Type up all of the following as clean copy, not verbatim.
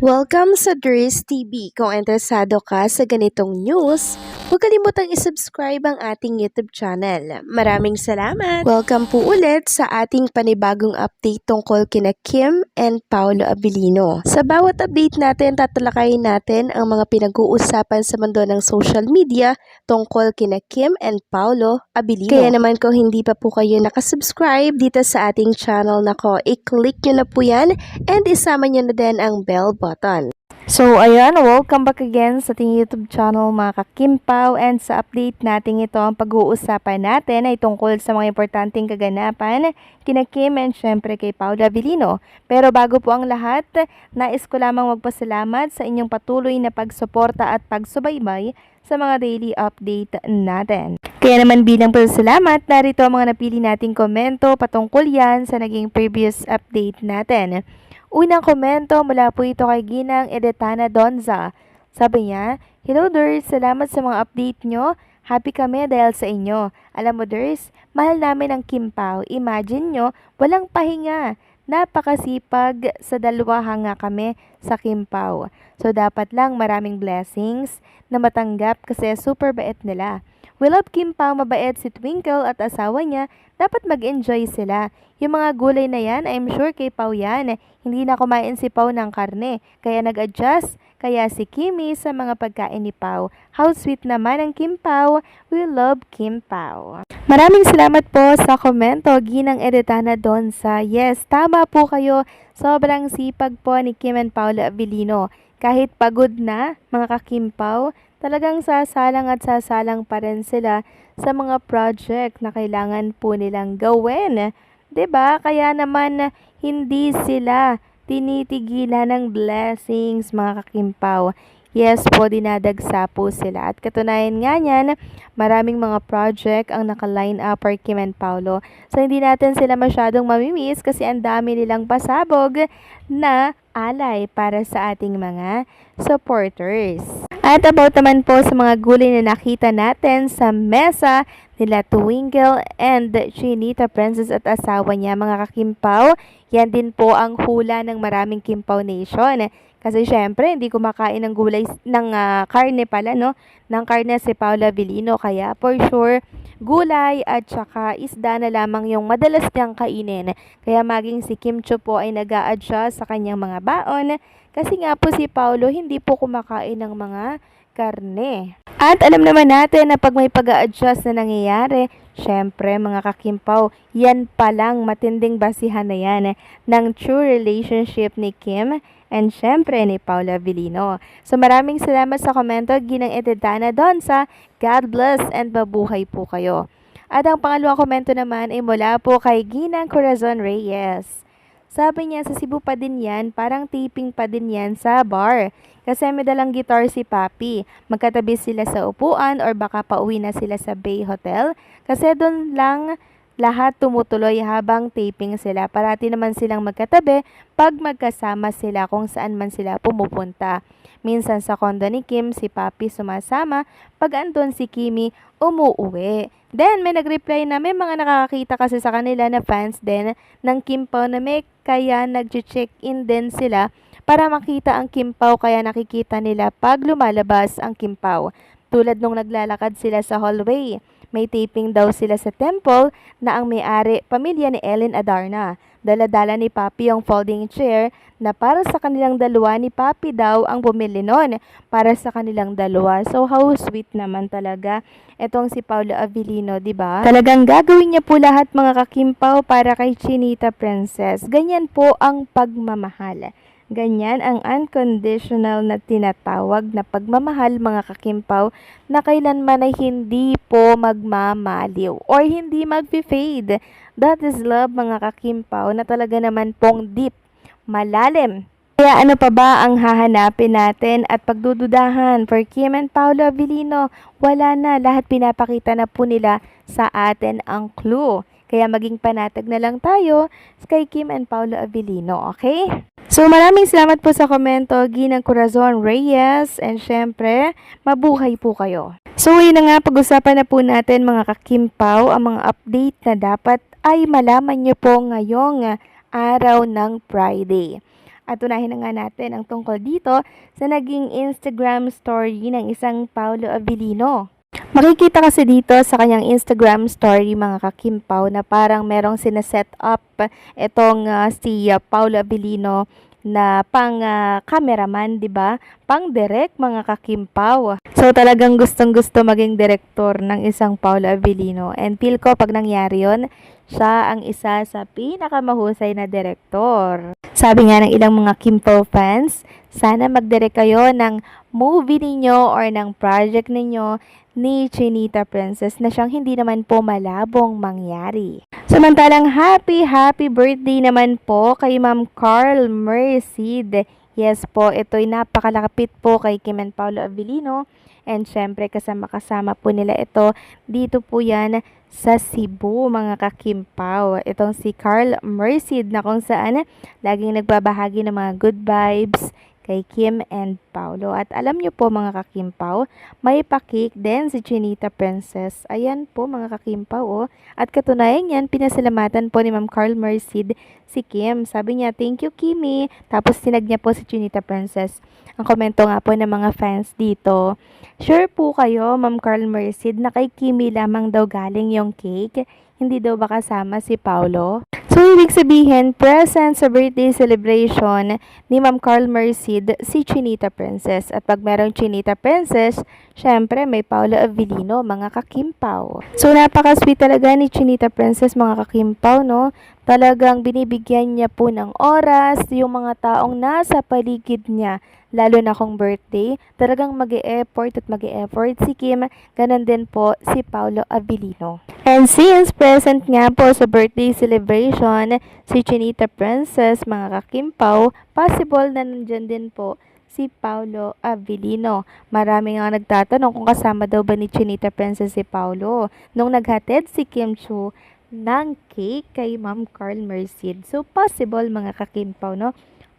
Welcome sa Dries TV. Kung interesado ka sa ganitong news, huwag kalimutang isubscribe ang ating YouTube channel. Maraming salamat! Welcome po ulit sa ating panibagong update tungkol kina Kim and Paolo Abilino. Sa bawat update natin, tatalakayin natin ang mga pinag-uusapan sa mundo ng social media tungkol kina Kim and Paolo Abilino. Kaya naman kung hindi pa po kayo nakasubscribe dito sa ating channel nako, i-click nyo na po yan and isama nyo na din ang bell button. So ayan, welcome back again sa ating YouTube channel mga kakimpaw, and sa update natin ito, ang pag-uusapan natin ay tungkol sa mga importanteng kaganapan kina Kim and syempre kay Paolo Abilino. Pero bago po ang lahat, nais ko lamang magpasalamat sa inyong patuloy na pagsuporta at pagsubaybay sa mga daily update natin. Kaya naman bilang pasalamat, narito ang mga napili nating komento patungkol yan sa naging previous update natin. Unang komento mula po ito kay Ginang Edetana Donza. Sabi niya, "Hello Ders, salamat sa mga update nyo. Happy kami dahil sa inyo. Alam mo Ders, mahal namin ang Kimpaw. Imagine nyo, walang pahinga. Napakasipag, sa dalawa hanga kami sa Kimpaw. So dapat lang maraming blessings na matanggap kasi super bait nila. We love Kimpaw, mabait si Twinkle at asawa niya. Dapat mag-enjoy sila. Yung mga gulay na yan, I'm sure kay Pao yan. Hindi na kumain si Pao ng karne, kaya nag-adjust. Kaya si Kimi sa mga pagkain ni Pao. How sweet naman ang Kimpaw. We love Kimpaw." Maraming salamat po sa komento, Ginang Edetana Donza. Yes, tama po kayo. Sobrang sipag po ni Kim and Paolo Abilino. Kahit pagod na, mga kakimpaw, talagang sasalang at sasalang pa rin sila sa mga project na kailangan po nilang gawin. 'Di ba? Kaya naman hindi sila tinitigilan ng blessings, mga kakimpaw. Yes po, dinadagsa po sila. At katunayan nga niyan, maraming mga project ang naka-line up for Kim and Paolo. So hindi natin sila masyadong mamimiss kasi ang dami nilang pasabog na alay para sa ating mga supporters. At about naman po sa mga gulay na nakita natin sa mesa nila Twinkle and Chinita Princess at asawa niya, mga kakimpaw, yan din po ang hula ng maraming Kimpaw Nation. Kasi syempre, hindi kumakain ng gulay, ng karne pala, no? Ng karne si Paolo Abilino. Kaya for sure, gulay at saka isda na lamang yung madalas niyang kainin. Kaya maging si Kim Cho po ay nag-a-adjust sa kanyang mga baon. Kasi nga po si Paolo hindi po kumakain ng mga karne. At alam naman natin na pag may pag-a-adjust na nangyayari, syempre mga kakimpaw, yan palang matinding basihan na yan ng true relationship ni Kim and syempre ni Paolo Abilino. So maraming salamat sa komento, Ginang Edetana Donza. God bless and mabuhay po kayo. At ang pangalawang komento naman ay mula po kay Ginang Corazon Reyes. Sabi niya, sa Cebu pa din yan, parang taping pa din yan sa bar. Kasi may dalang guitar si Papi. Magkatabi sila sa upuan or baka pauwi na sila sa Bay Hotel. Kasi doon lang lahat tumutuloy habang taping sila. Parati naman silang magkatabi pag magkasama sila kung saan man sila pumupunta. Minsan sa kondo ni Kim, si Papi sumasama. Pag andun si Kimi, umuuwi. Then, may nag-reply na may mga nakakakita kasi sa kanila na fans din ng Kimpaw na may kaya nag-check-in din sila para makita ang Kimpaw, kaya nakikita nila pag lumalabas ang Kimpaw. Tulad nung naglalakad sila sa hallway. May taping daw sila sa temple na ang may-ari, pamilya ni Ellen Adarna. Dala-dala ni Papi yung folding chair na para sa kanilang dalawa, ni Papi daw ang bumili nun para sa kanilang dalawa. So how sweet naman talaga etong si Paolo Abilino, di ba? Talagang gagawin niya po lahat, mga kakimpaw, para kay Chinita Princess. Ganyan po ang pagmamahal. Ganyan ang unconditional na tinatawag na pagmamahal, mga kakimpaw, na kailanman ay hindi po magmamaliw or hindi mag-fade. That is love, mga kakimpaw, na talaga naman pong deep, malalim. Kaya ano pa ba ang hahanapin natin at pagdududahan for Kim and Paolo Abilino? Wala na, lahat pinapakita na po nila sa atin ang clue. Kaya maging panatag na lang tayo kay Kim and Paolo Abilino, okay? So maraming salamat po sa komento, Ginang Corazon Reyes, and syempre, mabuhay po kayo. So yun na nga, pag-usapan na po natin, mga kakimpaw, ang mga update na dapat ay malaman nyo po ngayong araw ng Friday. At unahin na nga natin ang tungkol dito sa naging Instagram story ng isang Paolo Abilino. Makikita kasi dito sa kanyang Instagram story mga kakimpaw na parang merong sineset up itong si Paolo Abilino na pang cameraman, 'di ba? Pang direct mga kakimpaw. So talagang gustong-gusto maging direktor ng isang Paolo Abilino. And feel ko pag nangyari 'yon, siya ang isa sa pinakamahusay na direktor. Sabi nga ng ilang mga Kimpaw fans, sana mag-direct kayo ng movie ninyo or ng project ninyo ni Chinita Princess na siyang hindi naman po malabong mangyari. Samantalang happy birthday naman po kay Ma'am Carl Merced. Yes po, ito'y napakalapit po kay Kim and Paolo Abilino. And syempre kasama po nila ito. Dito po yan sa Cebu mga kakimpaw. Itong si Carl Merced na kung saan laging nagbabahagi ng mga good vibes kay Kim and Paolo. At alam niyo po mga kakimpaw, may pa-cake din si Chinita Princess. Ayan po mga kakimpaw oh. At katunayan yan, pinasalamatan po ni Ma'am Carl Merced si Kim. Sabi niya, thank you Kimi. Tapos tinag niya po si Chinita Princess. Ang komento nga po ng mga fans dito, sure po kayo Ma'am Carl Merced na kay Kimi lamang daw galing yung cake? Hindi daw ba kasama si Paolo? So, ibig sabihin, present sa birthday celebration ni Ma'am Carl Merced si Chinita Princess. At pag merong Chinita Princess, syempre may Paolo Abilino, mga kakimpaw. So, napaka-sweet talaga ni Chinita Princess, mga kakimpaw, no? Talagang binibigyan niya po ng oras yung mga taong nasa paligid niya. Lalo na kung birthday, talagang mag-e-effort at mag-e-effort si Kim. Ganon din po si Paolo Abilino. And since present nga po sa birthday celebration si Chinita Princess, mga kakimpaw, possible na nandyan din po si Paolo Abilino. Marami nga nagtatanong kung kasama daw ba ni Chinita Princess si Paolo nung naghatid si Kim Chiu ng cake kay Ma'am Carl Merced. So possible mga kakimpaw, no?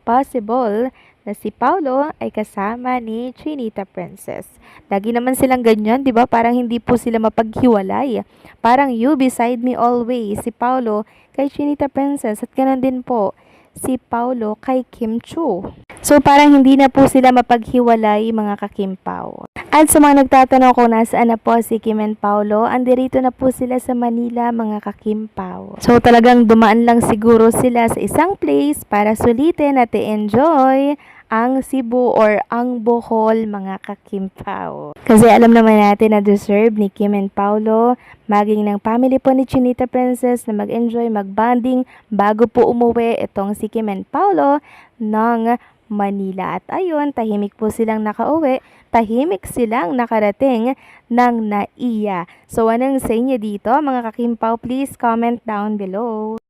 Possible na si Paolo ay kasama ni Chinita Princess. Lagi naman silang ganyan, di ba? Parang hindi po sila mapaghiwalay. Parang you beside me always. Si Paolo kay Chinita Princess at ganoon din po si Paolo kay Kim Chiu. So parang hindi na po sila mapaghiwalay mga kakimpaw. At sa mga nagtatanong kung nasaan na po si Kim and Paolo, andirito na po sila sa Manila mga kakimpaw. So talagang dumaan lang siguro sila sa isang place para sulitin at i-enjoy ang Cebu or ang Bohol mga kakimpaw. Kasi alam naman natin na deserve ni Kim and Paolo maging ng family po ni Chinita Princess na mag-enjoy, mag-bonding bago po umuwi itong si Kim and Paolo ng Manila. At ayun, tahimik po silang nakauwi, tahimik silang nakarating ng NAIA. So anong sa inyo dito mga kakimpaw? Please comment down below.